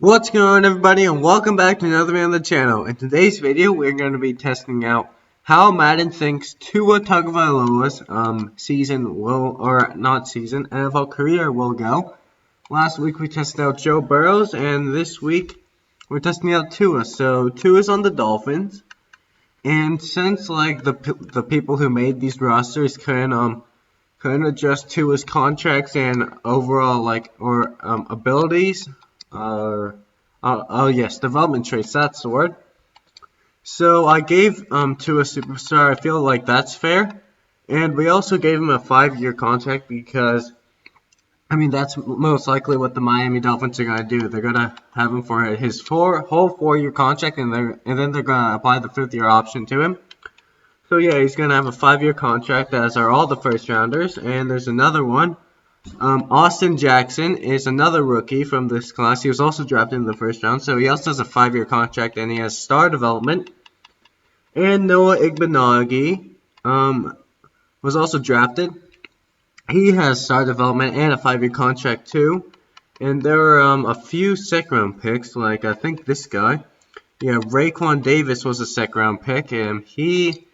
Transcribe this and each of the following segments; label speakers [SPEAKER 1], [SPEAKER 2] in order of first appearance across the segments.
[SPEAKER 1] What's going on, everybody, and welcome back to another video on the channel. In today's video, we're going to be testing out how Madden thinks Tua Tagovailoa's NFL career will go. Last week we tested out Joe Burrows, and this week we're testing out Tua. So Tua's on the Dolphins, and since the people who made these rosters couldn't adjust Tua's contracts and overall abilities. Yes, development traits, that's the word. So I gave to a superstar, I feel like that's fair. And we also gave him a 5-year contract because, that's most likely what the Miami Dolphins are going to do. They're going to have him for his whole 4-year contract, and then they're going to apply the 5th-year option to him. So yeah, he's going to have a 5-year contract, as are all the first-rounders. And there's another one. Austin Jackson is another rookie from this class. He was also drafted in the first round, so he also has a 5-year contract, and he has star development. And Noah Igbenogany was also drafted. He has star development and a 5-year contract too. And there are a few second-round picks, like I think this guy. Yeah, Raekwon Davis was a second-round pick, and he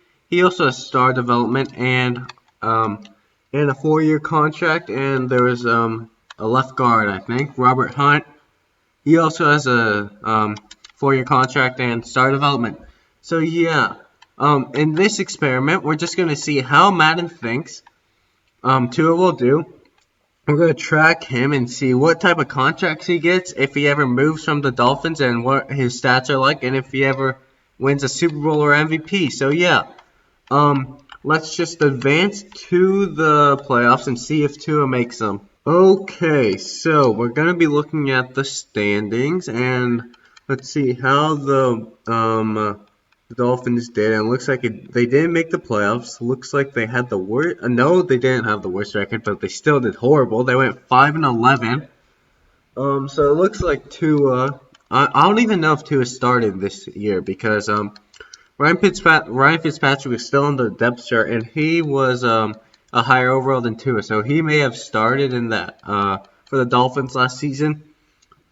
[SPEAKER 1] also has star development and a 4-year contract, and there was a left guard, I think, Robert Hunt. He also has a 4-year contract and star development. So yeah, in this experiment, we're just going to see how Madden thinks Tua will do. We're going to track him and see what type of contracts he gets, if he ever moves from the Dolphins, and what his stats are like, and if he ever wins a Super Bowl or MVP. So yeah, let's just advance to the playoffs and see if Tua makes them. Okay, so we're going to be looking at the standings, and let's see how the Dolphins did. And it looks like they didn't make the playoffs. Looks like they had the worst. No, they didn't have the worst record, but they still did horrible. They went 5-11. So it looks like Tua. I don't even know if Tua started this year because Ryan Fitzpatrick was still on the depth chart, and he was a higher overall than Tua, so he may have started in that for the Dolphins last season.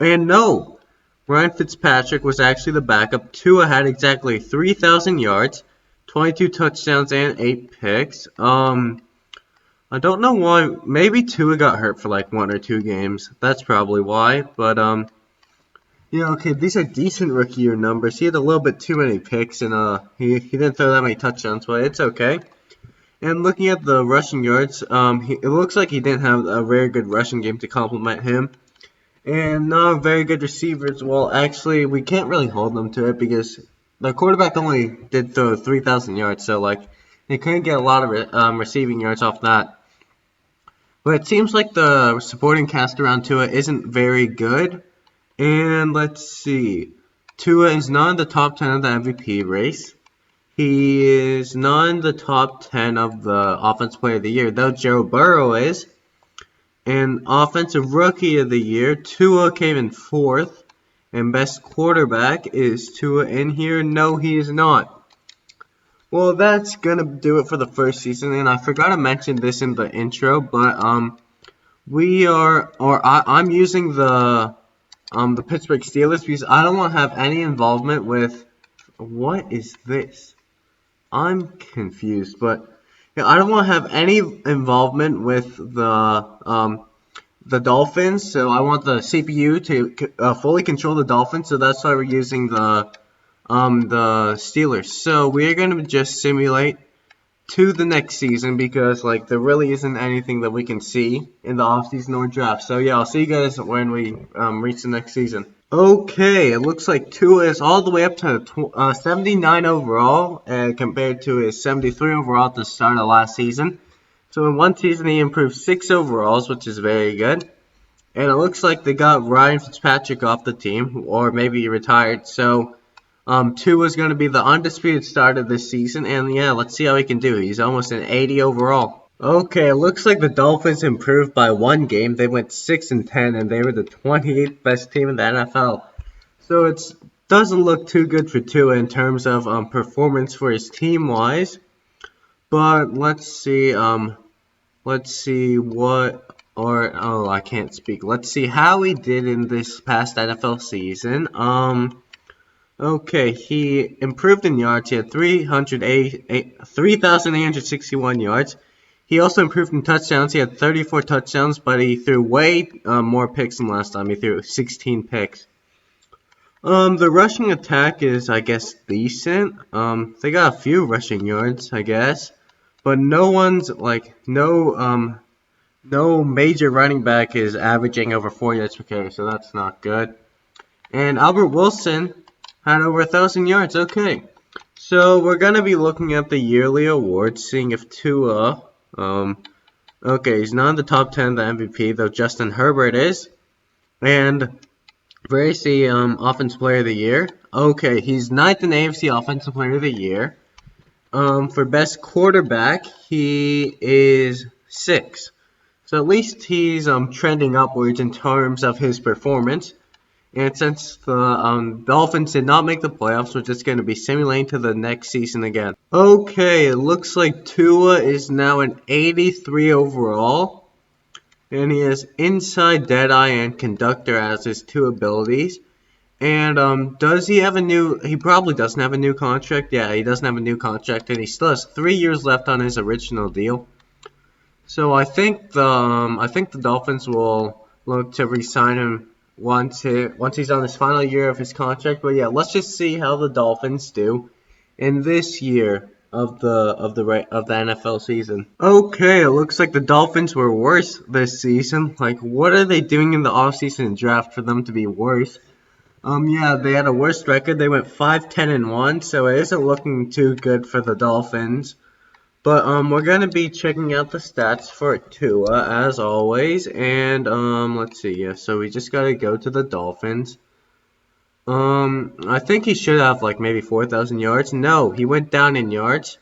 [SPEAKER 1] And no, Ryan Fitzpatrick was actually the backup. Tua had exactly 3,000 yards, 22 touchdowns, and 8 picks. I don't know why. Maybe Tua got hurt for like 1 or 2 games. That's probably why. But yeah, okay, these are decent rookie year numbers. He had a little bit too many picks, and he didn't throw that many touchdowns, but it's okay. And looking at the rushing yards, it looks like he didn't have a very good rushing game to complement him. And not very good receivers. Well, actually, we can't really hold them to it because the quarterback only did throw 3,000 yards, so like they couldn't get a lot of receiving yards off that. But it seems like the supporting cast around Tua isn't very good. And let's see. Tua is not in the top 10 of the MVP race. He is not in the top 10 of the Offensive Player of the Year, though Joe Burrow is. And Offensive Rookie of the Year, Tua came in 4th. And Best Quarterback, is Tua in here? No, he is not. Well, that's going to do it for the first season. And I forgot to mention this in the intro, but I'm using the Pittsburgh Steelers because I don't want to have any involvement with. What is this? I'm confused, but yeah, I don't want to have any involvement with the Dolphins. So I want the CPU to fully control the Dolphins. So that's why we're using the Steelers. So we're gonna just simulate to the next season because like there really isn't anything that we can see in the offseason or draft. So yeah, I'll see you guys when we reach the next season. Okay, it looks like Tua is all the way up to 79 overall compared to his 73 overall at the start of last season. So in one season he improved 6 overalls, which is very good. And it looks like they got Ryan Fitzpatrick off the team, or maybe he retired. So Tua is going to be the undisputed starter this season, and yeah, let's see how he can do. He's almost an 80 overall. Okay, it looks like the Dolphins improved by 1 game. They went 6-10, and they were the 28th best team in the NFL. So it doesn't look too good for Tua in terms of performance for his team-wise. But let's see what or oh, I can't speak. Let's see how he did in this past NFL season. Okay, he improved in yards. He had 3,861 yards. He also improved in touchdowns. He had 34 touchdowns, but he threw way more picks than last time. He threw 16 picks. The rushing attack is, I guess, decent. They got a few rushing yards, I guess, but no major running back is averaging over 4 yards per carry, so that's not good. And Albert Wilson had over 1,000 yards. Okay, so we're gonna be looking at the yearly awards, seeing if Tua, okay, he's not in the top 10 of the MVP, though Justin Herbert is, and where is the Offensive Player of the Year? Okay, he's ninth in AFC Offensive Player of the Year. For best quarterback, he is 6. So at least he's trending upwards in terms of his performance. And since the Dolphins did not make the playoffs, we're just going to be simulating to the next season again. Okay, it looks like Tua is now an 83 overall. And he has Inside, Deadeye, and Conductor as his 2 abilities. And does he have a new? He probably doesn't have a new contract. Yeah, he doesn't have a new contract, and he still has 3 years left on his original deal. So I think the Dolphins will look to re-sign him once he's on his final year of his contract. But yeah, let's just see how the Dolphins do in this year of the NFL season. Okay, it looks like the Dolphins were worse this season. Like, what are they doing in the offseason draft for them to be worse? Yeah, they had a worse record. They went 5-10-1, so it isn't looking too good for the Dolphins. But we're gonna be checking out the stats for Tua as always, and let's see. Yeah, so we just gotta go to the Dolphins. I think he should have like maybe 4,000 yards. No, he went down in yards.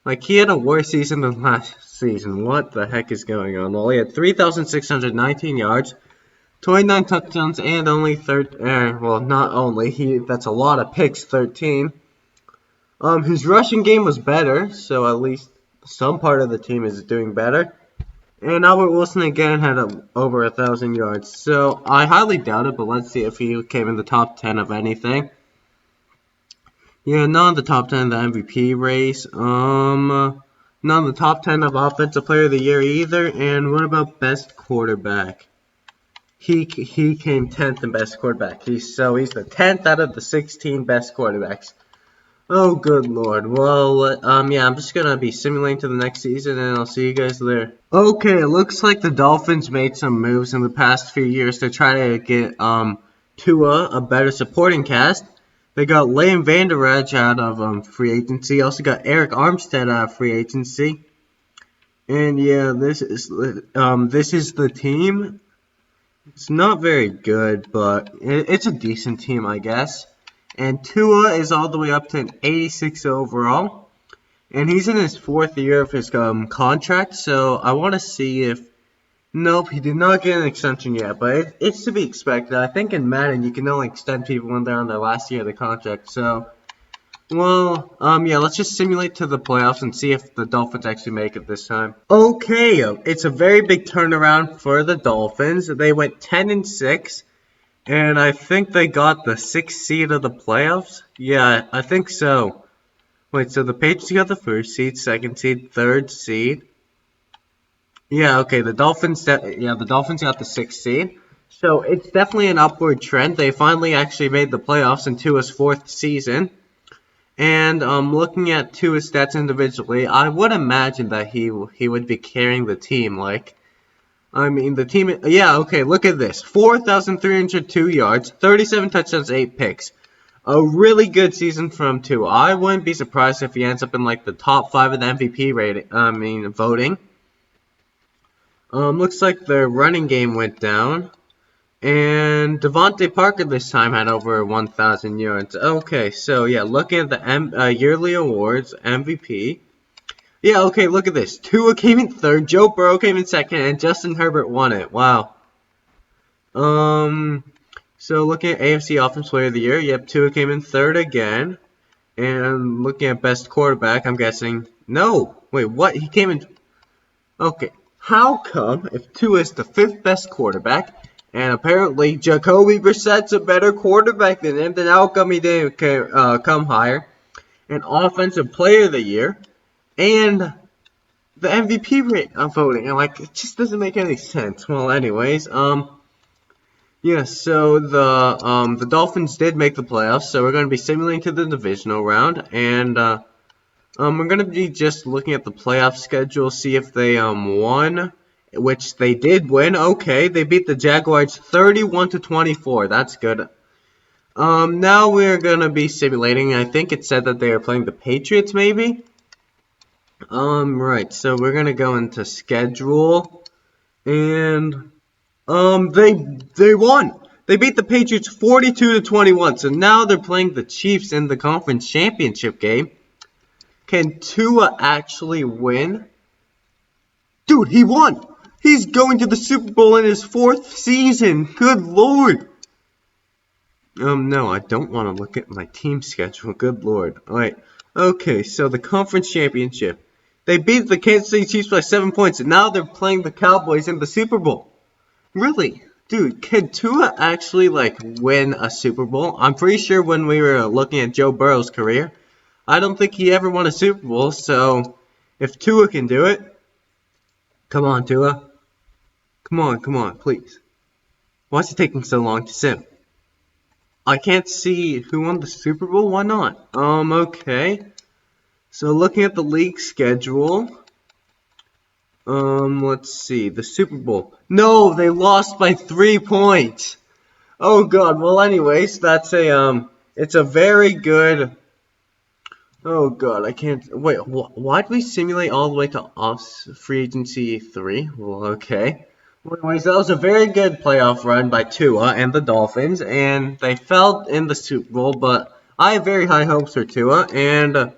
[SPEAKER 1] Like, he had a worse season than last season. What the heck is going on? Well, he had 3,619 yards. 29 touchdowns and only well, not only, that's a lot of picks, 13. His rushing game was better, so at least some part of the team is doing better. And Albert Wilson again had over 1,000 yards, so I highly doubt it, but let's see if he came in the top 10 of anything. Yeah, not in the top 10 of the MVP race. Not in the top 10 of Offensive Player of the Year either. And what about Best Quarterback? He came 10th in best quarterback. He's the 10th out of the 16 best quarterbacks. Oh, good lord. Well, yeah, I'm just gonna be simulating to the next season, and I'll see you guys there. Okay, it looks like the Dolphins made some moves in the past few years to try to get Tua a better supporting cast. They got Liam Vander Esch out of free agency. Also got Eric Armstead out of free agency. And yeah, this is the team. It's not very good, but it's a decent team, I guess. And Tua is all the way up to an 86 overall. And he's in his 4th year of his contract, so I want to see if... Nope, he did not get an extension yet, but it's to be expected. I think in Madden, you can only extend people when they're on their last year of the contract, so... Well, yeah, let's just simulate to the playoffs and see if the Dolphins actually make it this time. Okay, it's a very big turnaround for the Dolphins. They went 10-6, and I think they got the 6th seed of the playoffs. Yeah, I think so. Wait, so the Patriots got the 1st seed, 2nd seed, 3rd seed. Yeah, okay, the Dolphins got the 6th seed. So it's definitely an upward trend. They finally actually made the playoffs in Tua's 4th season. And looking at Tua's stats individually, I would imagine that he would be carrying the team. Like, I mean, the team. Yeah, okay. Look at this: 4,302 yards, 37 touchdowns, 8 picks. A really good season from Tua. I wouldn't be surprised if he ends up in like the top 5 of the MVP rating. Voting. Looks like their running game went down. And Devontae Parker this time had over 1,000 yards. Okay, so yeah, looking at the yearly awards, MVP. Yeah, okay, look at this. Tua came in 3rd, Joe Burrow came in 2nd, and Justin Herbert won it. Wow. So looking at AFC Offensive Player of the Year, yep, Tua came in 3rd again. And looking at Best Quarterback, I'm guessing. No! Wait, what? He came in... Okay. how come if Tua is the 5th best quarterback, and apparently Jacoby Brissett's a better quarterback than him, then how come he didn't come higher? And Offensive Player of the Year, and the MVP rate voting, and like it just doesn't make any sense. Well, anyways, yeah, so the Dolphins did make the playoffs, so we're going to be simulating to the divisional round, and we're going to be just looking at the playoff schedule, see if they won, which they did win. Okay, they beat the Jaguars 31-24. That's good. Now we're going to be simulating. I think it said that they are playing the Patriots, maybe. Right. So we're going to go into schedule, and they won. They beat the Patriots 42-21. So now they're playing the Chiefs in the conference championship game. Can Tua actually win? Dude, he won! He's going to the Super Bowl in his 4th season. Good lord. No, I don't want to look at my team schedule. Good lord. Alright. Okay, so the conference championship. They beat the Kansas City Chiefs by 7 points, and now they're playing the Cowboys in the Super Bowl. Really? Dude, can Tua actually, win a Super Bowl? I'm pretty sure when we were looking at Joe Burrow's career, I don't think he ever won a Super Bowl, so if Tua can do it, come on, Tua. Come on, please. Why is it taking so long to sim? I can't see who won the Super Bowl. Why not? Okay. So looking at the league schedule, let's see, the Super Bowl. No, they lost by 3 points. Oh god. Well, anyways, that's it's a very good. Oh god, I can't. Wait, why'd we simulate all the way to free agency 3? Well, okay. Anyways, that was a very good playoff run by Tua and the Dolphins, and they fell in the Super Bowl, but I have very high hopes for Tua, and,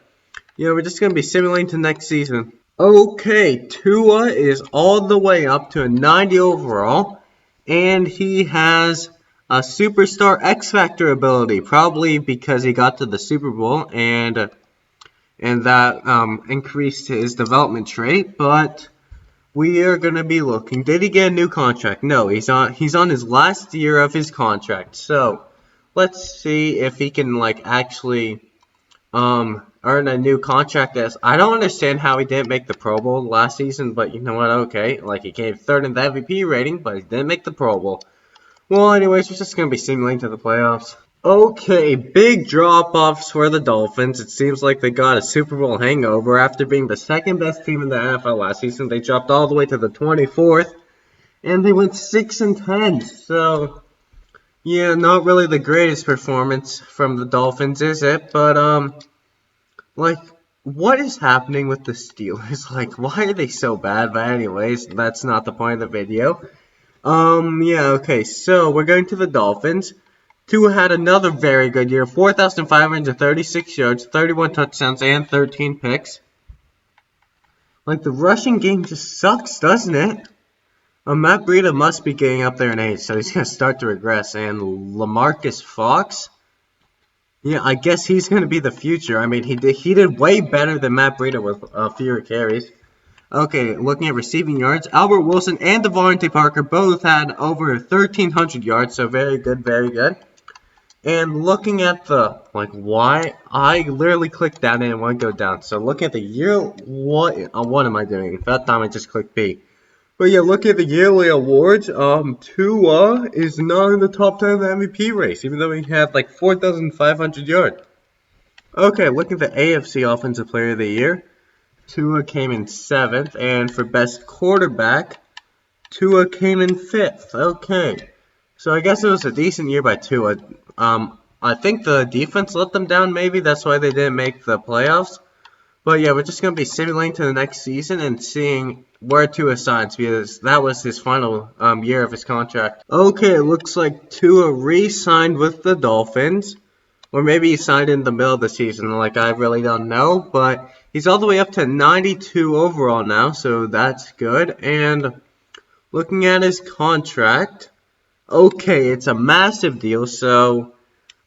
[SPEAKER 1] we're just going to be simulating to next season. Okay, Tua is all the way up to a 90 overall, and he has a superstar X-Factor ability, probably because he got to the Super Bowl, and that increased his development trait, but we are going to be looking. Did he get a new contract? No, he's on his last year of his contract. So, let's see if he can actually earn a new contract. I don't understand how he didn't make the Pro Bowl last season, but you know what? Okay, he came 3rd in the MVP rating, but he didn't make the Pro Bowl. Well, anyways, we're just going to be simulating to the playoffs. Okay, big drop-offs for the Dolphins. It seems like they got a Super Bowl hangover. After being the 2nd best team in the NFL last season, they dropped all the way to the 24th, and they went 6-10. So, yeah, not really the greatest performance from the Dolphins, is it? But, what is happening with the Steelers? Why are they so bad? But anyways, that's not the point of the video. Yeah, okay, so we're going to the Dolphins. Tua had another very good year, 4,536 yards, 31 touchdowns, and 13 picks. The rushing game just sucks, doesn't it? Matt Breida must be getting up there in age, so he's going to start to regress. And LaMarcus Fox? Yeah, I guess he's going to be the future. I mean, he did way better than Matt Breida with fewer carries. Okay, looking at receiving yards, Albert Wilson and Devontae Parker both had over 1,300 yards, so very good, very good. And looking at the, why, I literally clicked that in and want to go down. So looking at the year, what am I doing? That time I just clicked B. But yeah, look at the yearly awards. Tua is not in the top 10 of the MVP race, even though he had 4,500 yards. Okay, looking at the AFC Offensive Player of the Year, Tua came in 7th, and for Best Quarterback, Tua came in 5th. Okay, so I guess it was a decent year by Tua. I think the defense let them down, maybe. That's why they didn't make the playoffs. But yeah, we're just going to be simulating to the next season and seeing where Tua signs, because that was his final year of his contract. Okay, it looks like Tua re-signed with the Dolphins. Or maybe he signed in the middle of the season, I really don't know. But he's all the way up to 92 overall now, so that's good. And looking at his contract, okay, it's a massive deal, so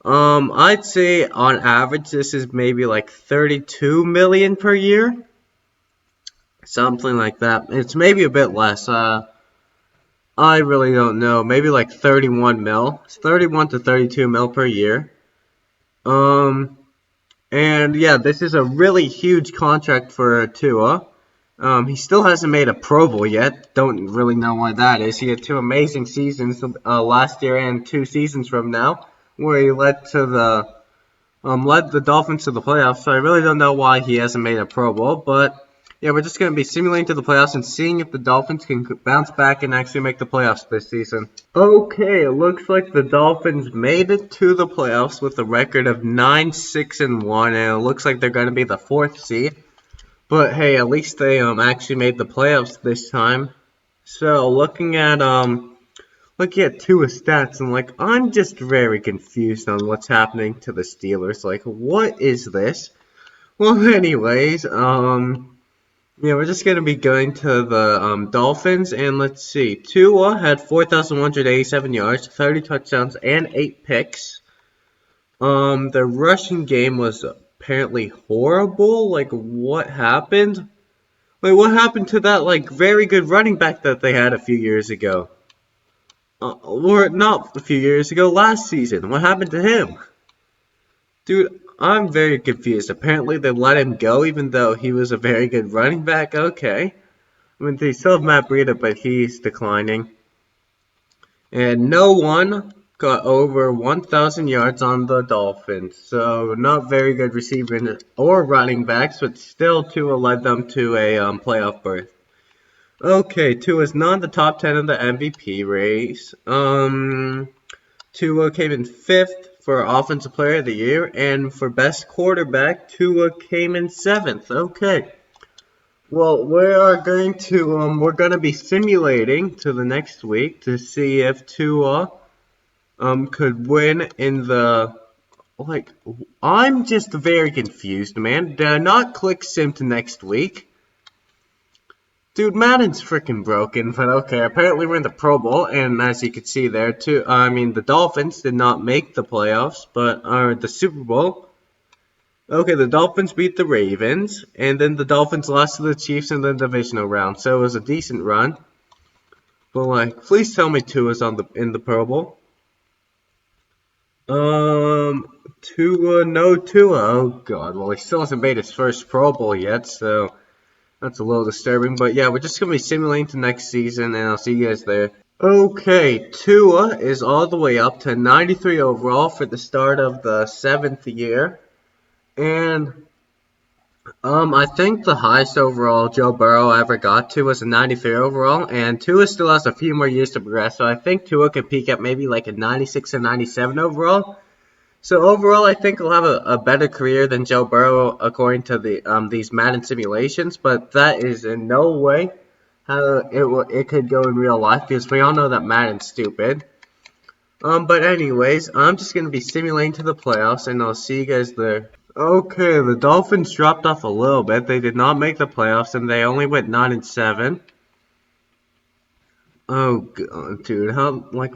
[SPEAKER 1] I'd say on average this is maybe $32 million per year. something like that. It's maybe a bit less. I really don't know. Maybe like 31 mil. It's 31 to 32 mil per year. Um, and yeah, this is a really huge contract for Tua. He still hasn't made a Pro Bowl yet. Don't really know why that is. He had two amazing seasons last year and 2 seasons from now, where he led the Dolphins to the playoffs. So I really don't know why he hasn't made a Pro Bowl. But yeah, we're just gonna be simulating to the playoffs and seeing if the Dolphins can bounce back and actually make the playoffs this season. Okay, it looks like the Dolphins made it to the playoffs with a record of 9-6-1, and it looks like they're gonna be the fourth seed. But hey, at least they actually made the playoffs this time. So looking at Tua's stats, and like I'm just very confused on what's happening to the Steelers. Like, what is this? Well, anyways, yeah, we're just gonna be going to the Dolphins, and let's see. Tua had 4,187 yards, 30 touchdowns, and 8 picks. The rushing game was apparently horrible. Like, what happened? Wait, what happened to that like very good running back that they had a few years ago? Or not a few years ago, last season. What happened to him? Dude, I'm very confused. Apparently they let him go even though he was a very good running back. Okay. I mean, they still have Matt Breida, but he's declining. And no one got over 1,000 yards on the Dolphins. So not very good receiving or running backs, but still Tua led them to a playoff berth. Okay, Tua's not in the top 10 of the MVP race. Tua came in 5th for Offensive Player of the Year, and for Best Quarterback, Tua came in 7th. Okay. Well, we're gonna be simulating to the next week to see if Tua could win in the like. I'm just very confused, man. Did I not click sim to next week? Dude, Madden's freaking broken, but okay. Apparently we're in the Pro Bowl, and as you can see there, too. I mean, the Dolphins did not make the playoffs, but are the Super Bowl. Okay, the Dolphins beat the Ravens, and then the Dolphins lost to the Chiefs in the divisional round. So it was a decent run. But like, please tell me Tua's in the Pro Bowl. Tua, no Tua. Oh God. Well, he still hasn't made his first Pro Bowl yet, so that's a little disturbing. But yeah, we're just gonna be simulating to next season, and I'll see you guys there. Okay, Tua is all the way up to 93 overall for the start of the 7th year, and I think the highest overall Joe Burrow ever got to was a 93 overall, and Tua still has a few more years to progress, so I think Tua could peak at maybe like a 96 or 97 overall. So overall, I think he'll have a better career than Joe Burrow according to these Madden simulations, but that is in no way how it could go in real life because we all know that Madden's stupid. But anyways, I'm just gonna be simulating to the playoffs, and I'll see you guys there. Okay, the Dolphins dropped off a little bit. They did not make the playoffs, and they only went 9-7. Oh God, dude, how like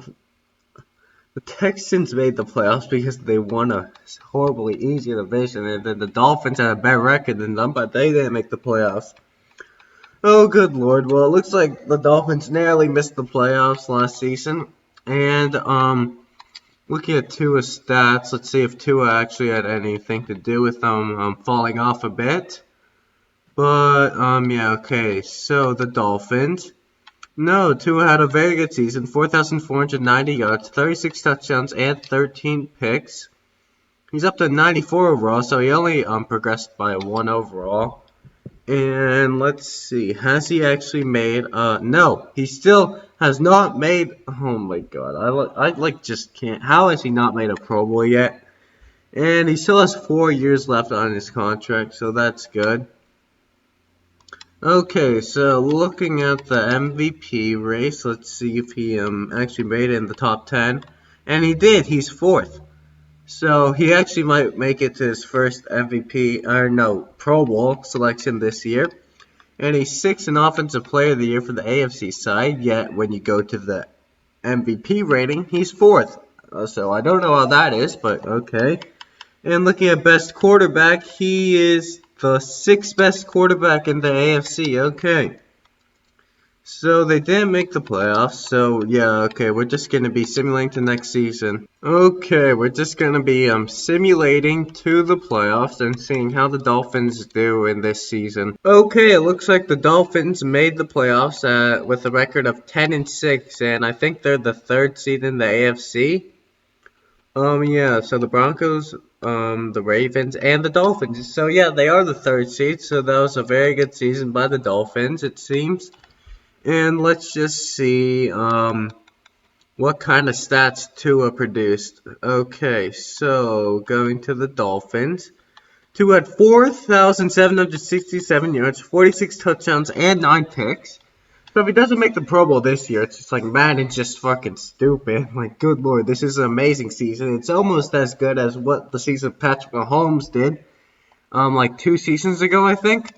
[SPEAKER 1] the Texans made the playoffs because they won a horribly easy division, and then the Dolphins had a better record than them, but they didn't make the playoffs. Oh, good lord. Well, it looks like the Dolphins narrowly missed the playoffs last season, and looking at Tua's stats, let's see if Tua actually had anything to do with them falling off a bit. But, yeah, okay. So, the Dolphins. No, Tua had a very good season. 4,490 yards, 36 touchdowns, and 13 picks. He's up to 94 overall, so he only progressed by 1 overall. And let's see, has he actually made, no, he still has not made, oh my god, I just can't, how has he not made a Pro Bowl yet? And he still has 4 years left on his contract, so that's good. Okay, so looking at the MVP race, let's see if he actually made it in the top 10. And he did, he's 4th. So he actually might make it to his first MVP, or no, Pro Bowl selection this year. And he's 6th in Offensive Player of the Year for the AFC side, yet when you go to the MVP rating, he's 4th. So I don't know how that is, but okay. And looking at Best Quarterback, he is the sixth best quarterback in the AFC. Okay. So they didn't make the playoffs, so yeah, okay, we're just gonna be simulating to next season. Okay, we're just gonna be simulating to the playoffs and seeing how the Dolphins do in this season. Okay, it looks like the Dolphins made the playoffs with a record of 10-6, and I think they're the third seed in the AFC. Yeah, so the Broncos, the Ravens, and the Dolphins. So yeah, they are the third seed, so that was a very good season by the Dolphins, it seems. And let's just see what kind of stats Tua produced. Okay, so going to the Dolphins. Tua had 4,767 yards, 46 touchdowns, and 9 picks. So if he doesn't make the Pro Bowl this year, it's just like Madden's just fucking stupid. Like, good lord, this is an amazing season. It's almost as good as what the season Patrick Mahomes did, like 2 seasons ago, I think.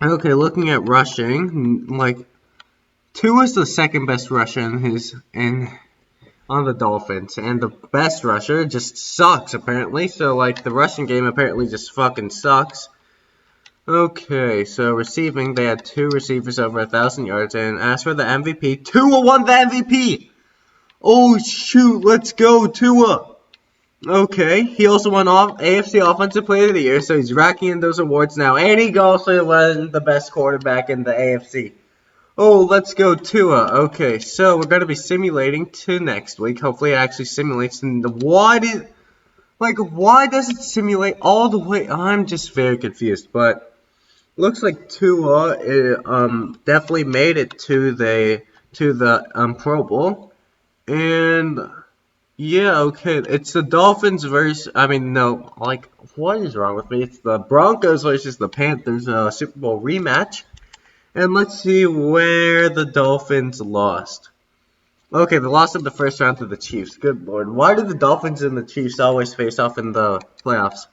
[SPEAKER 1] Okay, looking at rushing, like Tua is the second best rusher on the Dolphins, and the best rusher just sucks apparently. So like the rushing game apparently just fucking sucks. Okay, so receiving, they had 2 receivers over 1,000 yards, and as for the MVP, Tua won the MVP. Oh shoot, let's go Tua. Okay, he also won AFC Offensive Player of the Year, so he's racking in those awards now, and he also won the best quarterback in the AFC. Oh, let's go Tua. Okay, so we're gonna be simulating to next week. Hopefully, it actually simulates. And why does it simulate all the way? I'm just very confused. But looks like Tua definitely made it to the Pro Bowl. And yeah, okay, it's the Dolphins versus. I mean, no, like what is wrong with me? It's the Broncos versus the Panthers Super Bowl rematch. And let's see where the Dolphins lost. Okay, they lost in the first round to the Chiefs. Good lord. Why do the Dolphins and the Chiefs always face off in the playoffs?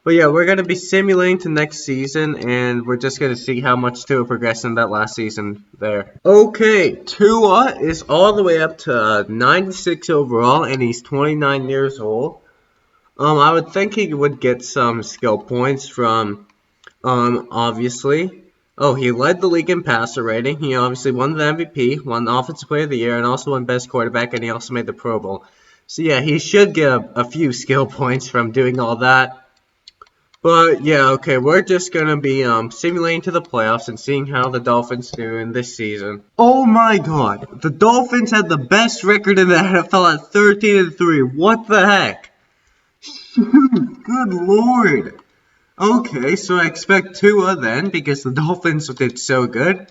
[SPEAKER 1] But yeah, we're going to be simulating to next season, and we're just going to see how much Tua progressed in that last season there. Okay, Tua is all the way up to 96 overall, and he's 29 years old. I would think he would get some skill points from, obviously. Oh, he led the league in passer rating. He obviously won the MVP, won the Offensive Player of the Year, and also won Best Quarterback, and he also made the Pro Bowl. So yeah, he should get a few skill points from doing all that. But yeah, okay, we're just gonna be simulating to the playoffs and seeing how the Dolphins do in this season. Oh my god, the Dolphins had the best record in the NFL at 13-3. What the heck? Good lord. Okay, so I expect Tua then, because the Dolphins did so good.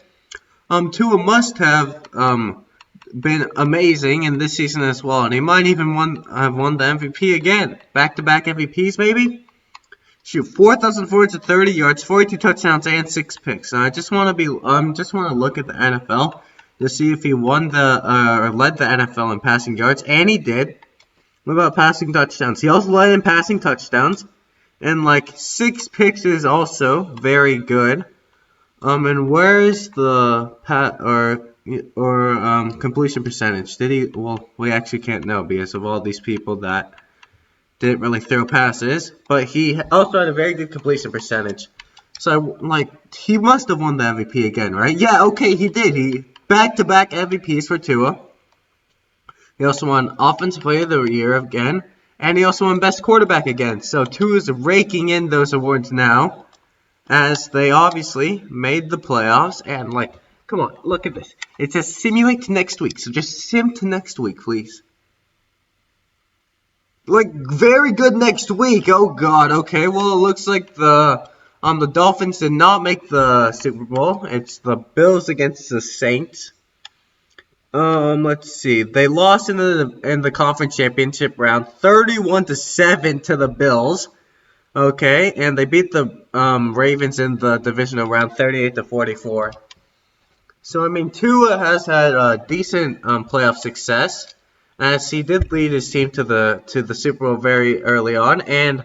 [SPEAKER 1] Tua must have been amazing in this season as well, and he might even have won the MVP again. Back-to-back MVPs, maybe? Shoot, 4,430 yards, 42 touchdowns, and 6 picks. And I just want to look at the NFL to see if he won or led the NFL in passing yards, and he did. What about passing touchdowns? He also led in passing touchdowns. And like 6 picks is also very good. And where's the completion percentage? Did he? Well, we actually can't know because of all these people that didn't really throw passes. But he also had a very good completion percentage. So like he must have won the MVP again, right? Yeah, okay, he did. He back-to-back MVPs for Tua. He also won Offensive Player of the Year again. And he also won Best Quarterback again. So Tua is raking in those awards now, as they obviously made the playoffs. And like, come on, look at this. It says simulate to next week. So just sim to next week, please. Like, very good next week. Oh god. Okay. Well, it looks like the Dolphins did not make the Super Bowl. It's the Bills against the Saints. Let's see. They lost in the conference championship round, 31-7 to the Bills. Okay, and they beat the Ravens in the divisional round, 38-44. So I mean, Tua has had a decent playoff success, as he did lead his team to the Super Bowl very early on, and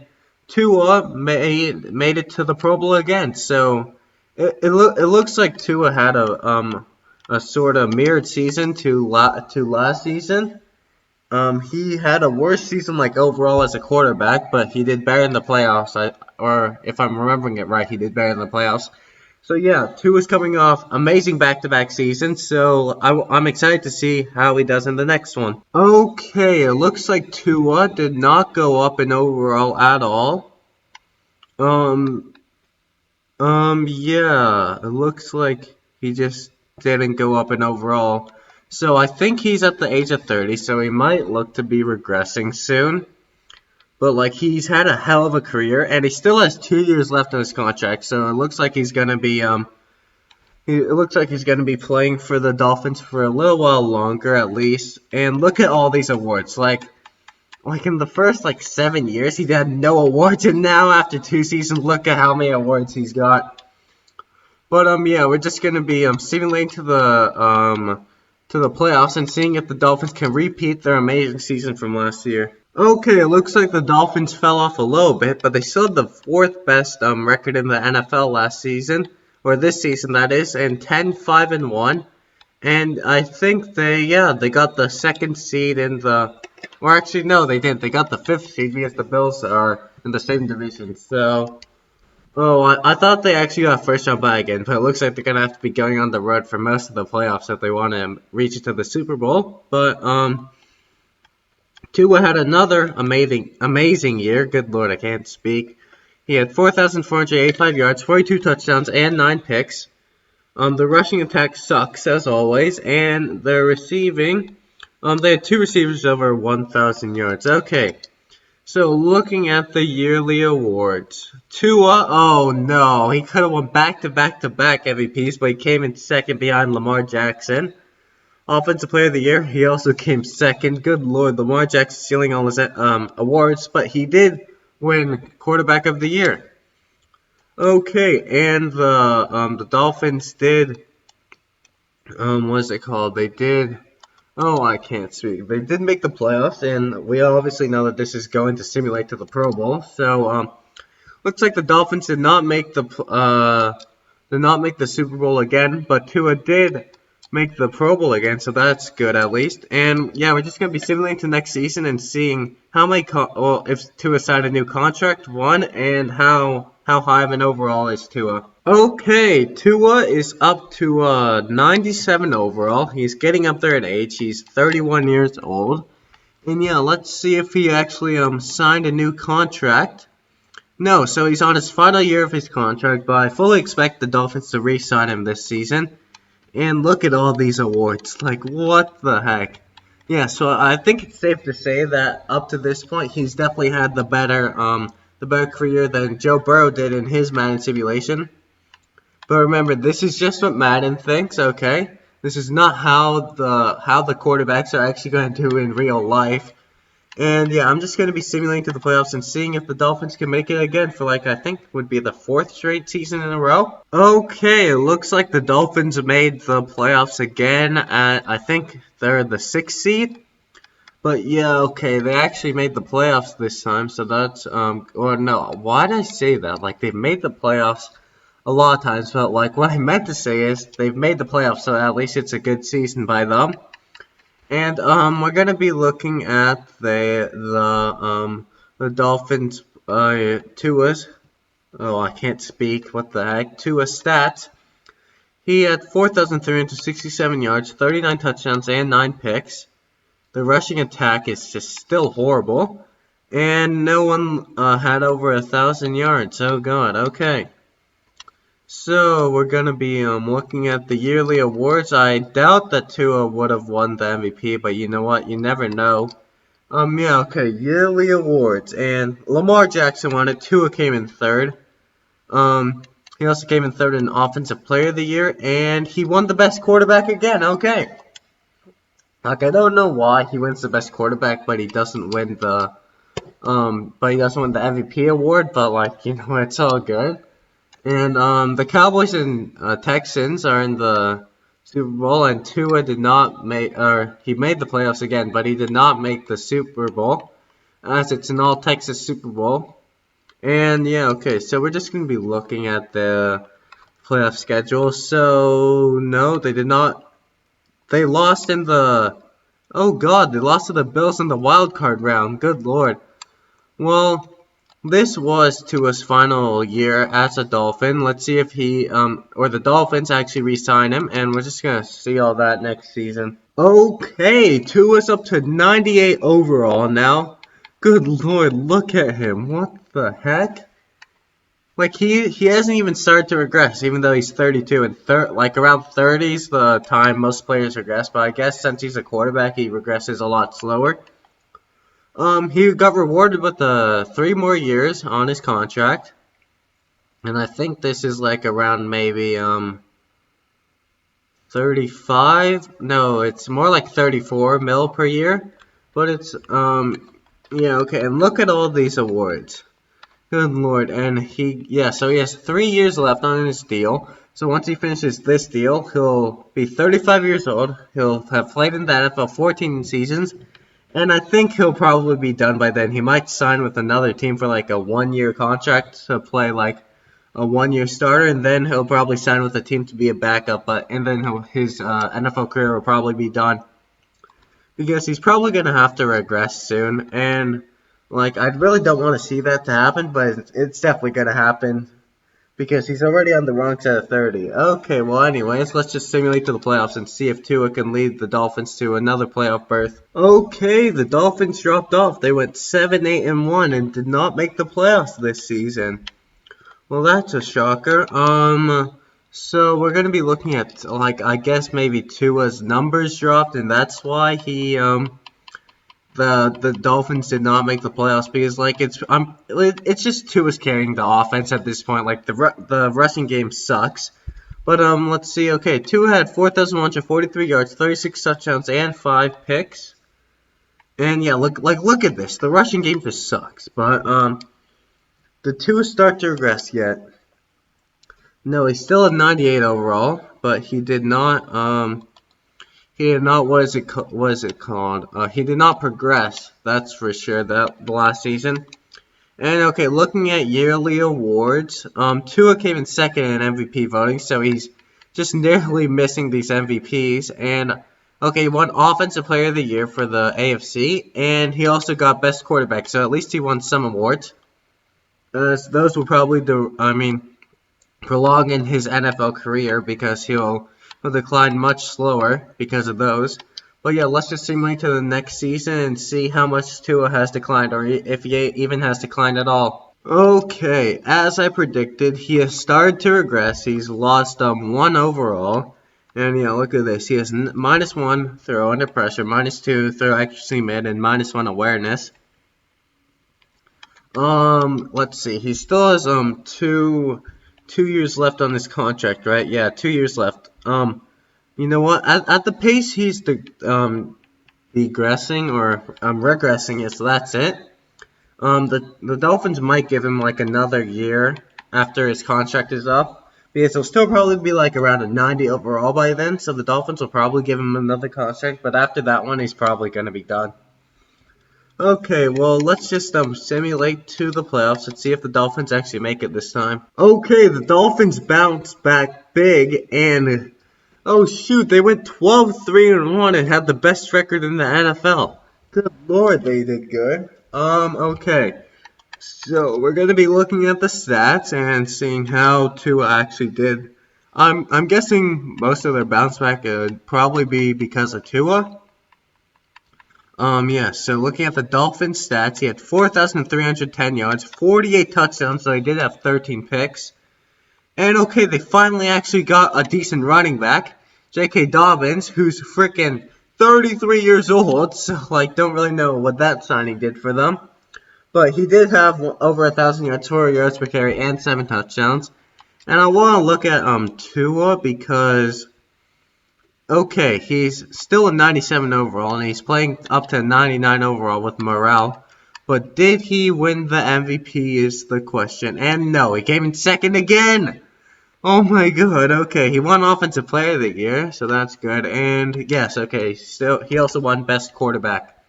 [SPEAKER 1] Tua made it to the Pro Bowl again. So it looks like Tua had a sort of mirrored season to last season. He had a worse season like overall as a quarterback, but he did better in the playoffs. or if I'm remembering it right, he did better in the playoffs. So yeah, Tua's coming off amazing back-to-back seasons, so I'm excited to see how he does in the next one. Okay, it looks like Tua did not go up in overall at all. Um, yeah, it looks like he just didn't go up in overall. So I think he's at the age of 30, so he might look to be regressing soon. But like he's had a hell of a career, and he still has 2 years left on his contract. So it looks like he's gonna be it looks like he's gonna be playing for the Dolphins for a little while longer at least. And look at all these awards, like in the first like 7 years, he had no awards, and now after 2 seasons, look at how many awards he's got. But yeah, we're just gonna be simulating to the playoffs and seeing if the Dolphins can repeat their amazing season from last year. Okay, it looks like the Dolphins fell off a little bit, but they still had the fourth best record in the NFL last season, or this season that is, and 10-5-1. And I think they got the second seed in the, or actually no, they didn't. They got the fifth seed because the Bills are in the same division. So, oh, I thought they actually got first round bye again, but it looks like they're gonna have to be going on the road for most of the playoffs if they want to reach into the Super Bowl. But Tua had another amazing year. Good lord, I can't speak. He had 4,485 yards, 42 touchdowns, and 9 picks. The rushing attack sucks as always, and the receiving, they had 2 receivers over 1,000 yards. Okay, so looking at the yearly awards, Tua, oh no, he could have won back-to-back-to-back MVPs, but he came in second behind Lamar Jackson. Offensive Player of the Year, he also came second. Good lord, Lamar Jackson stealing all his awards, but he did win Quarterback of the Year. Okay, and the Dolphins did what's it called? They did. Oh, I can't speak. They did make the playoffs, and we obviously know that this is going to simulate to the Pro Bowl. So looks like the Dolphins did not make the Super Bowl again, but Tua did make the Pro Bowl again, so that's good at least. And yeah, we're just gonna be simulating to next season and seeing how many if Tua signed a new contract, one, and how high of an overall is Tua. Okay, Tua is up to 97 overall. He's getting up there in age. He's 31 years old. And yeah, let's see if he actually signed a new contract. No, so he's on his final year of his contract, but I fully expect the Dolphins to re-sign him this season. And look at all these awards. Like, what the heck? Yeah, so I think it's safe to say that up to this point, he's definitely had the better career than Joe Burrow did in his Madden simulation. But remember, this is just what Madden thinks, okay? This is not how the quarterbacks are actually going to do in real life. And yeah, I'm just going to be simulating to the playoffs and seeing if the Dolphins can make it again for like I think would be the 4th straight season in a row. Okay, it looks like the Dolphins made the playoffs again at I think they're the 6th seed. But yeah, okay, they actually made the playoffs this time, so that's or no, why did I say that? Like they've made the playoffs a lot of times, but like what I meant to say is they've made the playoffs, so at least it's a good season by them. And we're gonna be looking at the Dolphins Tua's. Oh, I can't speak. What the heck? Tua's stats. He had 4,367 yards, 39 touchdowns, and 9 picks. The rushing attack is just still horrible, and no one had over 1,000 yards. Oh god. Okay. So we're gonna be looking at the yearly awards. I doubt that Tua would have won the MVP, but you know what? You never know. Yeah, okay, yearly awards, and Lamar Jackson won it. Tua came in third. He also came in third in Offensive Player of the Year, and he won the Best Quarterback again. Okay. Like I don't know why he wins the Best Quarterback, but he doesn't win the MVP award. But like you know, it's all good. And the Cowboys and Texans are in the Super Bowl, and Tua did not make, or he made the playoffs again, but he did not make the Super Bowl, as it's an all-Texas Super Bowl. And yeah, okay, so we're just going to be looking at the playoff schedule. So, no, they did not, they lost in the, oh god, they lost to the Bills in the wild card round, good lord. Well, this was Tua's final year as a Dolphin. Let's see if he or the Dolphins actually re-sign him, and we're just gonna see all that next season. Okay, Tua's up to 98 overall now. Good lord, look at him. What the heck? Like he hasn't even started to regress, even though he's 32 and like around 30s the time most players regress. But I guess since he's a quarterback, he regresses a lot slower. He got rewarded with 3 more years on his contract, and I think this is like around maybe 35. No, it's more like 34 mil per year. But it's yeah, okay. And look at all these awards. Good lord, and so he has 3 years left on his deal. So once he finishes this deal, he'll be 35 years old. He'll have played in the NFL 14 seasons, and I think he'll probably be done by then. He might sign with another team for like a 1-year contract to play like a 1-year starter, and then he'll probably sign with a team to be a backup. And then his NFL career will probably be done because he's probably gonna have to regress soon. And like, I really don't want to see that to happen, but it's definitely going to happen because he's already on the wrong side of 30. Okay, well, anyways, let's just simulate to the playoffs and see if Tua can lead the Dolphins to another playoff berth. Okay, the Dolphins dropped off. They went 7-8-1 and did not make the playoffs this season. Well, that's a shocker. So we're going to be looking at, like, I guess maybe Tua's numbers dropped, and that's why the Dolphins did not make the playoffs because like it's just Tua's carrying the offense at this point. Like the rushing game sucks. But let's see. Okay, Tua had 4,143 yards, 36 touchdowns, and 5 picks. And yeah, look at this. The rushing game just sucks. But the Tua start to regress yet? No, he's still at 98 overall, but he did not what is it called? He did not progress, that's for sure, the last season. And okay, looking at yearly awards, Tua came in second in MVP voting, so he's just narrowly missing these MVPs. And okay, he won Offensive Player of the Year for the AFC, and he also got Best Quarterback, so at least he won some awards. Those will probably prolong in his NFL career because he'll decline much slower because of those. But yeah, let's just simulate to the next season and see how much Tua has declined, or if he even has declined at all. Okay, as I predicted, he has started to regress. He's lost 1 overall. And yeah, look at this. He has -1 throw under pressure, -2 throw accuracy mid, and -1 awareness. Let's see. He still has 2 years left on his contract, right? Yeah, 2 years left. You know what? At the pace he's regressing, so that's it. The Dolphins might give him like another year after his contract is up, because he'll still probably be like around a 90 overall by then. So the Dolphins will probably give him another contract, but after that one, he's probably gonna be done. Okay, well, let's just simulate to the playoffs and see if the Dolphins actually make it this time. Okay, the Dolphins bounced back big, and oh shoot, they went 12-3-1 and had the best record in the NFL. Good lord, they did good. Okay. So we're gonna be looking at the stats and seeing how Tua actually did. I'm guessing most of their bounce back would probably be because of Tua. Yeah, so looking at the Dolphins stats, he had 4,310 yards, 48 touchdowns, so he did have 13 picks. And okay, they finally actually got a decent running back, J.K. Dobbins, who's freaking 33 years old, so like don't really know what that signing did for them. But he did have over 1,000 yards, 4 yards per carry, and 7 touchdowns. And I want to look at Tua because okay, he's still a 97 overall, and he's playing up to 99 overall with morale. But did he win the MVP is the question. And no, he came in second again! Oh my god, okay, he won Offensive Player of the Year, so that's good. And yes, okay, he also won Best Quarterback.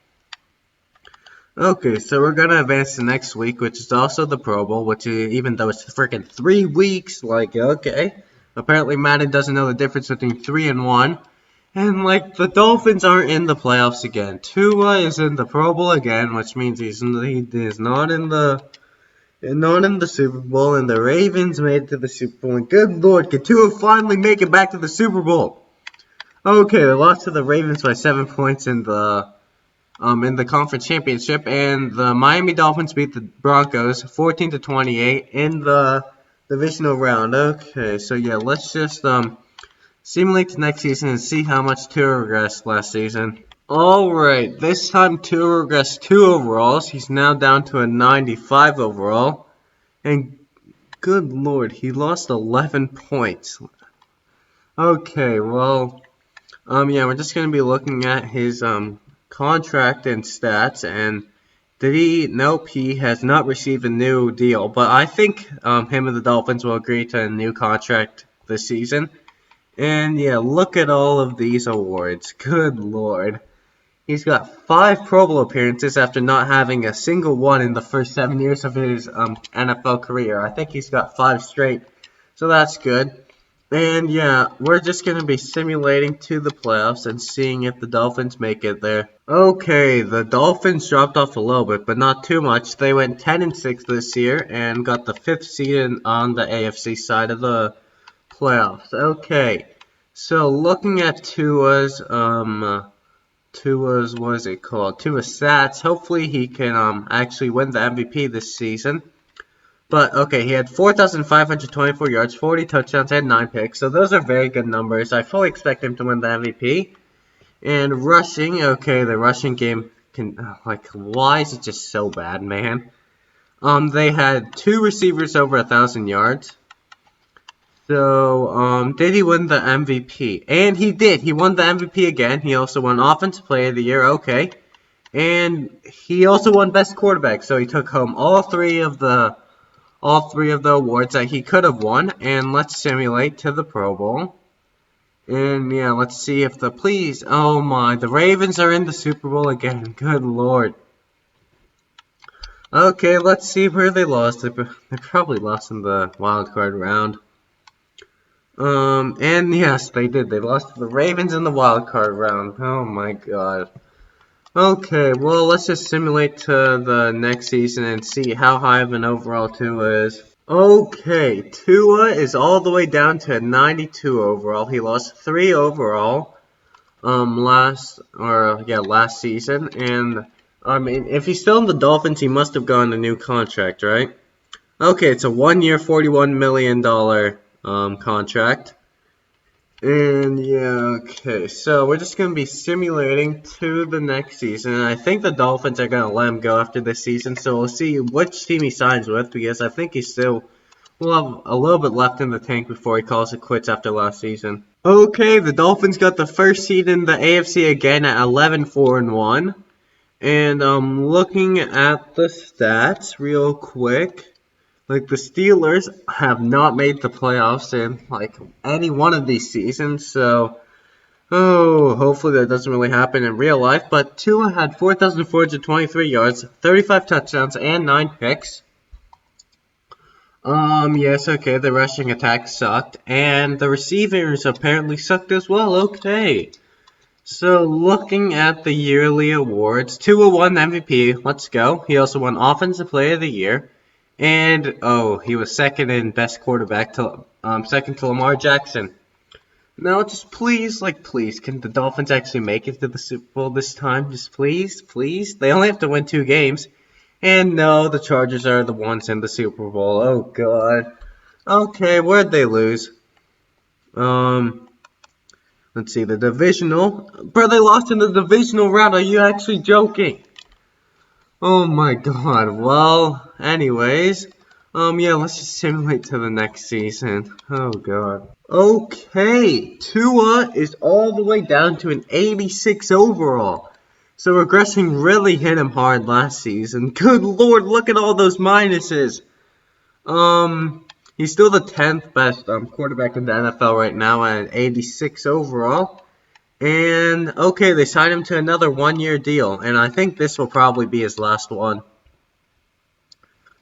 [SPEAKER 1] Okay, so we're gonna advance to next week, which is also the Pro Bowl, which even though it's freaking 3 weeks, like, okay. Apparently Madden doesn't know the difference between 3 and 1. And, like, the Dolphins aren't in the playoffs again. Tua is in the Pro Bowl again, which means he is not in the and not in the Super Bowl, and the Ravens made it to the Super Bowl. And good Lord, can Tua finally make it back to the Super Bowl? Okay, they lost to the Ravens by 7 points in the conference championship, and the Miami Dolphins beat the Broncos 14-28 in the divisional round. Okay, so yeah, let's just simulate the next season and see how much Tua regressed last season. Alright, this time Tua regressed 2 overalls. He's now down to a 95 overall. And good lord, he lost 11 points. Okay, well, yeah, we're just going to be looking at his contract and stats, and nope, he has not received a new deal, but I think him and the Dolphins will agree to a new contract this season. And yeah, look at all of these awards. Good lord. He's got 5 Pro Bowl appearances after not having a single one in the first 7 years of his NFL career. I think he's got 5 straight, so that's good. And yeah, we're just going to be simulating to the playoffs and seeing if the Dolphins make it there. Okay, the Dolphins dropped off a little bit, but not too much. They went 10-6 this year and got the 5th seed on the AFC side of the playoffs. Okay, so looking at Tua's what is it called? Tua's stats. Hopefully he can actually win the MVP this season. But okay, he had 4,524 yards, 40 touchdowns, and 9 picks. So those are very good numbers. I fully expect him to win the MVP. And rushing, okay, the rushing game can why is it just so bad, man? They had 2 receivers over 1,000 yards. So, did he win the MVP? And he did. He won the MVP again. He also won Offensive Player of the Year. Okay. And he also won Best Quarterback. So he took home all three of the awards that he could have won. And let's simulate to the Pro Bowl. And yeah, let's see if oh my, the Ravens are in the Super Bowl again. Good Lord. Okay, let's see where they lost. They probably lost in the wild card round. And yes, they did. They lost to the Ravens in the wild card round. Oh my god. Okay, well, let's just simulate to the next season and see how high of an overall Tua is. Okay, Tua is all the way down to 92 overall. He lost 3 overall last season. And I mean, if he's still in the Dolphins, he must have gotten a new contract, right? Okay, it's a 1-year, $41 million contract. And yeah, okay, so we're just going to be simulating to the next season. And I think the Dolphins are going to let him go after this season, so we'll see which team he signs with, because I think he still will have a little bit left in the tank before he calls it quits after last season. Okay, the Dolphins got the first seed in the AFC again at 11-4-1. And looking at the stats real quick, like, the Steelers have not made the playoffs in, any one of these seasons, so, hopefully that doesn't really happen in real life, but Tua had 4,423 yards, 35 touchdowns, and 9 picks. Yes, okay, the rushing attack sucked, and the receivers apparently sucked as well, okay. So, looking at the yearly awards, Tua won MVP, let's go. He also won Offensive Player of the Year. And, he was second in Best Quarterback, second to Lamar Jackson. Now, just please, can the Dolphins actually make it to the Super Bowl this time? Just please, please? They only have to win 2 games. And no, the Chargers are the ones in the Super Bowl. Oh, God. Okay, where'd they lose? Let's see, the divisional. Bro, they lost in the divisional round. Are you actually joking? Oh my god, well, anyways, yeah, let's just simulate to the next season. Oh god. Okay, Tua is all the way down to an 86 overall. So regressing really hit him hard last season. Good lord, look at all those minuses. He's still the 10th best quarterback in the NFL right now at 86 overall. And, okay, they signed him to another 1-year deal, and I think this will probably be his last one.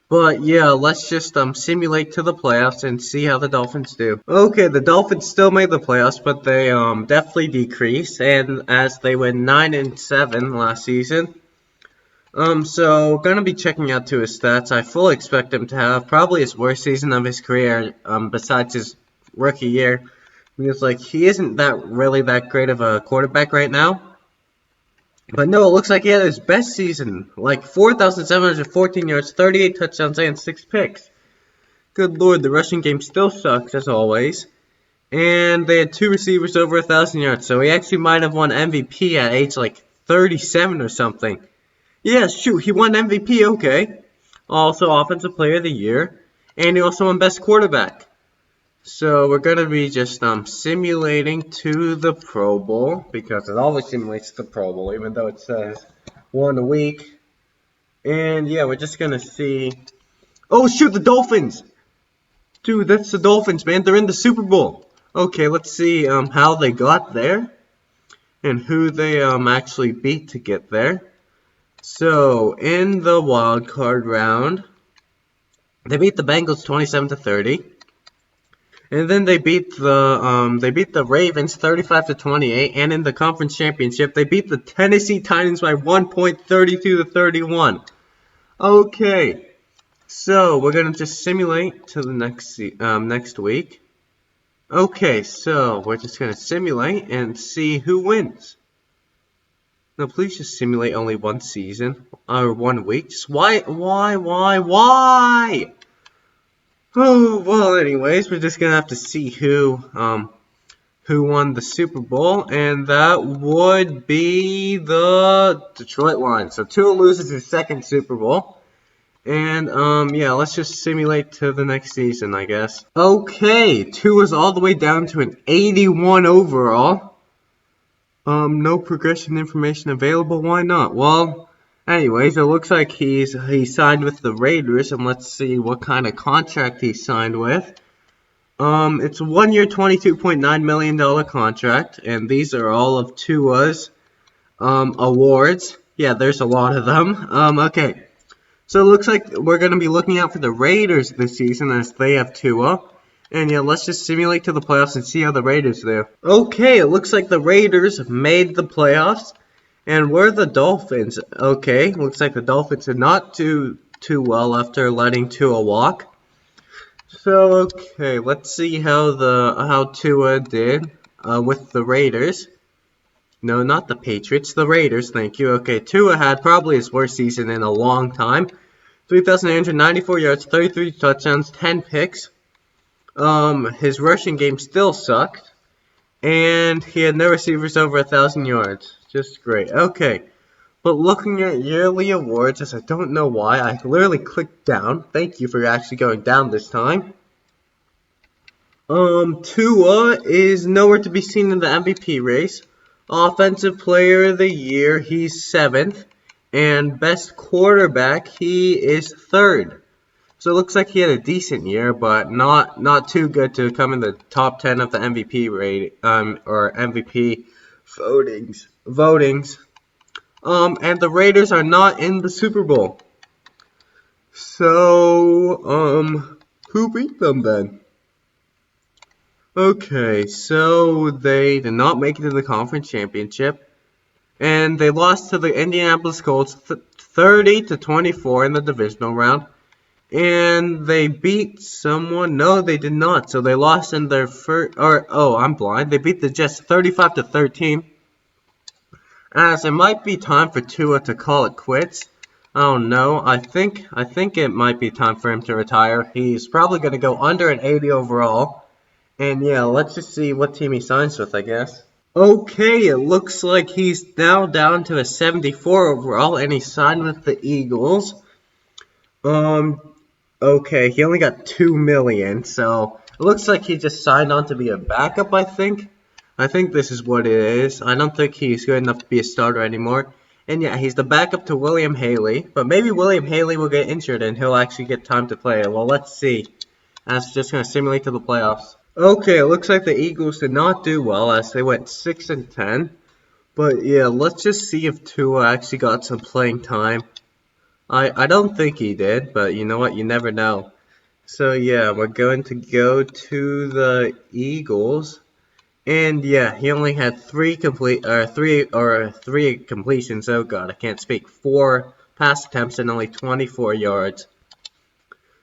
[SPEAKER 1] But, yeah, let's just simulate to the playoffs and see how the Dolphins do. Okay, the Dolphins still made the playoffs, but they definitely decreased, and as they went 9-7 last season. So gonna be checking out to his stats. I fully expect him to have probably his worst season of his career, besides his rookie year. Because like he isn't that really that great of a quarterback right now. But no, it looks like he had his best season. Like 4,714 yards, 38 touchdowns, and 6 picks. Good lord, the rushing game still sucks as always. And they had 2 receivers over 1,000 yards, so he actually might have won MVP at age like 37 or something. Yeah, shoot, he won MVP, okay. Also Offensive Player of the Year, and he also won Best Quarterback. So we're gonna be just simulating to the Pro Bowl, because it always simulates the Pro Bowl, even though it says 1 a week. And yeah, we're just gonna see. Oh shoot, the Dolphins! Dude, that's the Dolphins, man. They're in the Super Bowl. Okay, let's see how they got there and who they actually beat to get there. So in the wild card round, they beat the Bengals 27-30, and then they beat the Ravens 35-28, and in the conference championship they beat the Tennessee Titans by 1 point, 32-31. Okay, so we're gonna just simulate to the next week. Okay, so we're just gonna simulate and see who wins. No, please just simulate only one season or 1 week. Just why? Oh well. Anyways, we're just gonna have to see who won the Super Bowl, and that would be the Detroit Lions. So Tua loses his second Super Bowl. And, yeah, let's just simulate to the next season, I guess. Okay, Tua's all the way down to an 81 overall. No progression information available, why not? Well, anyways, it looks like he signed with the Raiders, and let's see what kind of contract he signed with. It's a 1 year, $22.9 million contract, and these are all of Tua's, awards. Yeah, there's a lot of them. Okay. So it looks like we're going to be looking out for the Raiders this season as they have Tua. And yeah, let's just simulate to the playoffs and see how the Raiders do. Okay, it looks like the Raiders made the playoffs. And we're the Dolphins. Okay, looks like the Dolphins did not do too well after letting Tua walk. So okay, let's see how Tua did with the Raiders. No, not the Patriots, the Raiders, thank you. Okay, Tua had probably his worst season in a long time. 3,894 yards, 33 touchdowns, 10 picks. His rushing game still sucked. And he had no receivers over 1,000 yards. Just great. Okay. But looking at yearly awards, as I don't know why, I literally clicked down. Thank you for actually going down this time. Tua is nowhere to be seen in the MVP race. Offensive Player of the Year, he's 7th. And Best Quarterback, he is 3rd. So it looks like he had a decent year, but not too good to come in the top 10 of the MVP rate, or MVP votings. And the Raiders are not in the Super Bowl. So, who beat them then? Okay, so they did not make it to the conference championship, and they lost to the Indianapolis Colts 30-24 in the divisional round. And they beat someone. No, they did not. So they lost in their first. I'm blind. They beat the Jets 35-13. As it might be time for Tua to call it quits. I don't know. I think it might be time for him to retire. He's probably going to go under an 80 overall. And yeah, let's just see what team he signs with, I guess. Okay, it looks like he's now down to a 74 overall, and he signed with the Eagles. Okay, he only got $2 million, so it looks like he just signed on to be a backup, I think. I think this is what it is. I don't think he's good enough to be a starter anymore. And yeah, he's the backup to William Haley. But maybe William Haley will get injured and he'll actually get time to play. Well, let's see. That's just going to simulate to the playoffs. Okay, it looks like the Eagles did not do well as they went 6-10. But yeah, let's just see if Tua actually got some playing time. I don't think he did, but you know what? You never know. So yeah, we're going to go to the Eagles. And yeah, he only had three completions. Oh god, I can't speak. 4 pass attempts and only 24 yards.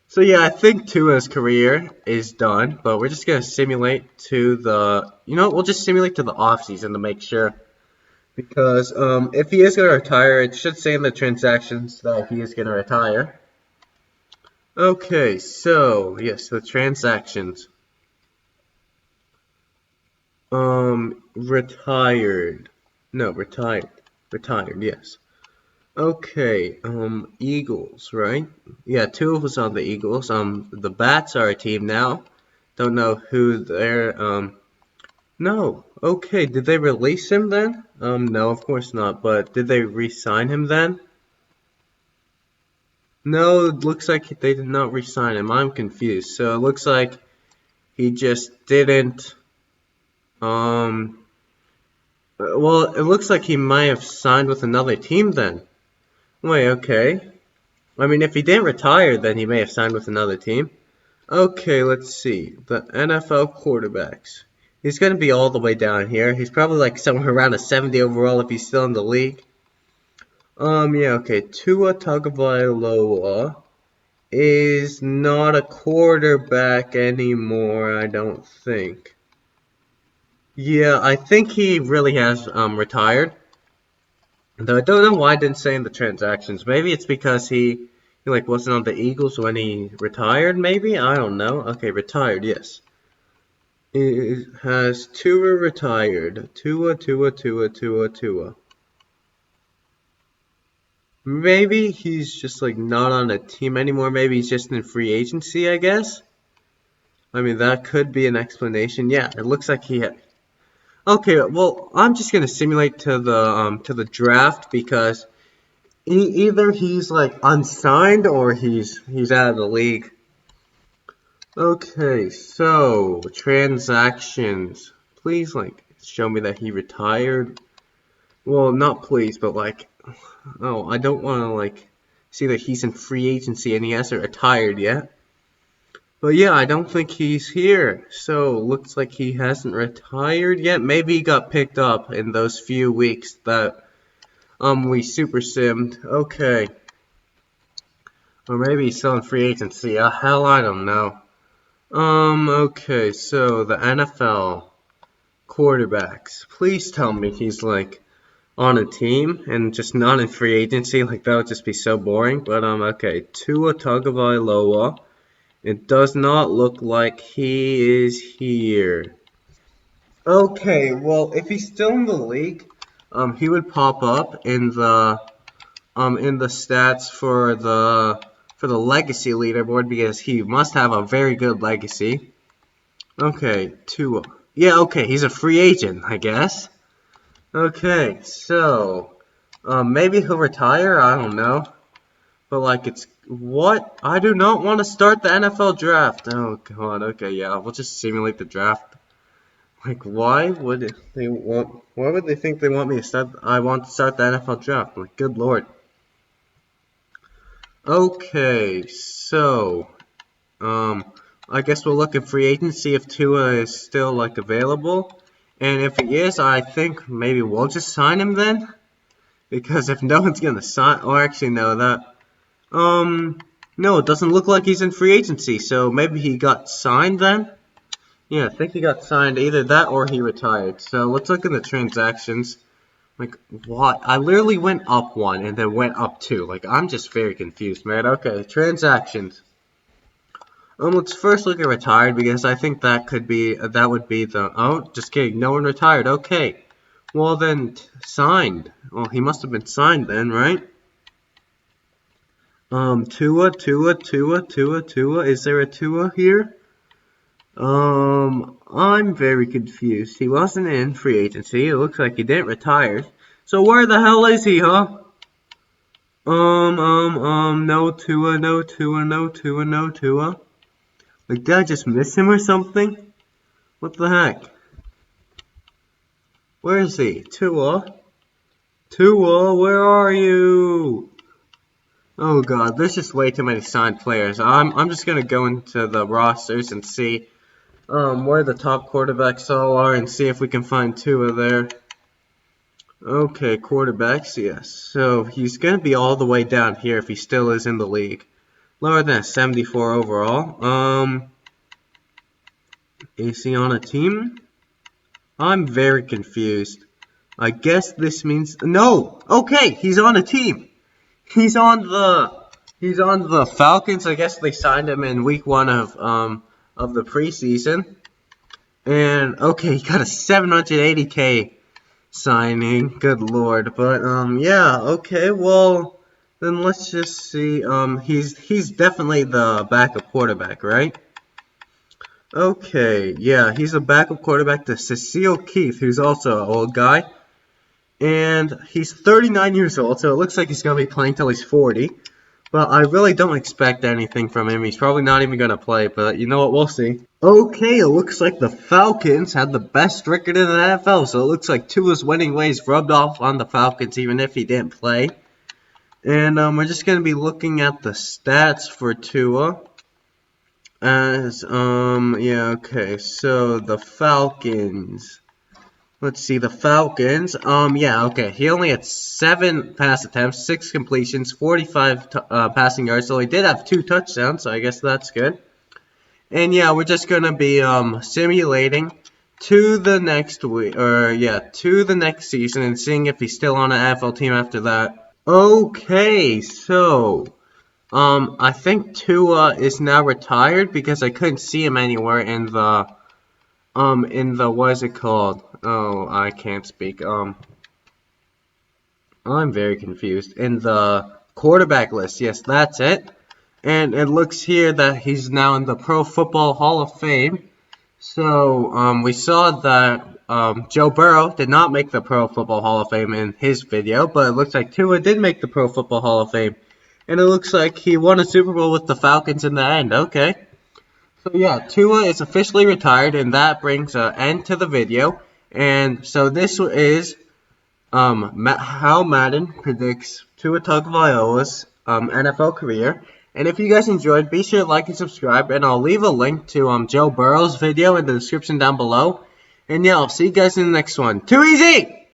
[SPEAKER 1] So yeah, I think Tua's career is done, but we're just gonna simulate to the, we'll just simulate to the offseason to make sure. Because if he is gonna retire, it should say in the transactions that he is gonna retire. Okay, so yes, the transactions. Retired. No, retired. Retired, yes. Okay, Eagles, right? Yeah, two of us on the Eagles. The Bats are a team now. Don't know who they're, no. Okay, did they release him then? No, of course not, but did they re-sign him then? No, it looks like they did not re-sign him. I'm confused. So it looks like he just didn't, well, it looks like he might have signed with another team then. Wait, okay. I mean, if he didn't retire, then he may have signed with another team. Okay, let's see. The NFL quarterbacks. He's going to be all the way down here. He's probably like somewhere around a 70 overall if he's still in the league. Yeah, okay. Tua Tagovailoa is not a quarterback anymore, I don't think. Yeah, I think he really has retired. Though I don't know why I didn't say in the transactions. Maybe it's because he like wasn't on the Eagles when he retired, maybe? I don't know. Okay, retired, yes. It has Tua retired. Tua. Maybe he's just like not on a team anymore. Maybe he's just in free agency, I guess. I mean, that could be an explanation. Yeah, it looks like he had. Okay, well, I'm just gonna simulate to the draft because either he's like unsigned or he's out of the league. Okay, so transactions. Please like show me that he retired. Well, not please, but like, oh, I don't want to like see that he's in free agency and he hasn't retired yet. But yeah, I don't think he's here. So looks like he hasn't retired yet. Maybe he got picked up in those few weeks that we super simmed. Okay. Or maybe he's still in free agency. Hell, I don't know. Okay, so the NFL quarterbacks. Please tell me he's like on a team and just not in free agency. Like that would just be so boring. But okay, Tua Tagovailoa. It does not look like he is here. Okay, well, if he's still in the league, he would pop up in the stats for the legacy leaderboard because he must have a very good legacy. Okay, Tua. Yeah, okay, he's a free agent, I guess. Okay, so maybe he'll retire. I don't know. But like, it's what? I do not want to start the NFL draft. Oh God. Okay, yeah, we'll just simulate the draft. Like, why would they want? Why would they think they want me to start? I want to start the NFL draft. Like, good lord. Okay, so I guess we'll look at free agency if Tua is still like available, and if he is, I think maybe we'll just sign him then. Because if no one's gonna sign, or actually no, that no, it doesn't look like he's in free agency, so maybe he got signed then? Yeah, I think he got signed, either that or he retired. So let's look at the transactions. Like, what? I literally went up one and then went up two. Like, I'm just very confused, man. Okay, transactions. Let's first look at retired because I think that could be, that would be the, oh, just kidding, no one retired. Okay, well then, signed. Well, he must have been signed then, right? Tua. Is there a Tua here? I'm very confused. He wasn't in free agency. It looks like he didn't retire. So where the hell is he, huh? No Tua. Like, did I just miss him or something? What the heck? Where is he? Tua? Tua, where are you? Oh god, there's just way too many signed players. I'm just gonna go into the rosters and see where the top quarterbacks all are and see if we can find Tua there. Okay, quarterbacks, yes. So he's going to be all the way down here if he still is in the league. Lower than 74 overall. Is he on a team? I'm very confused. I guess this means no. Okay, he's on a team. He's on the Falcons. I guess they signed him in week 1 of the preseason. And okay, he got a 780K signing. Good lord. But yeah, okay, well then let's just see. He's definitely the backup quarterback, right? Okay, yeah, he's a backup quarterback to Cecile Keith, who's also an old guy. And he's 39 years old, so it looks like he's going to be playing till he's 40. But I really don't expect anything from him. He's probably not even going to play, but you know what? We'll see. Okay, it looks like the Falcons had the best record in the NFL, so it looks like Tua's winning ways rubbed off on the Falcons even if he didn't play. And we're just going to be looking at the stats for Tua. Yeah, okay, so the Falcons. Let's see, the Falcons. Yeah, okay. He only had 7 pass attempts, 6 completions, 45 passing yards. So he did have 2 touchdowns, so I guess that's good. And yeah, we're just gonna be simulating to the next week, or yeah, to the next season, and seeing if he's still on an NFL team after that. Okay, so I think Tua is now retired because I couldn't see him anywhere in the what is it called? Oh, I can't speak. I'm very confused. In the quarterback list, yes, that's it. And it looks here that he's now in the Pro Football Hall of Fame. So, we saw that Joe Burrow did not make the Pro Football Hall of Fame in his video, but it looks like Tua did make the Pro Football Hall of Fame. And it looks like he won a Super Bowl with the Falcons in the end. Okay. So yeah, Tua is officially retired, and that brings an end to the video. And so this is how Madden predicts Tua Tagovailoa's NFL career. And if you guys enjoyed, be sure to like and subscribe, and I'll leave a link to Joe Burrow's video in the description down below. And yeah, I'll see you guys in the next one. Too easy!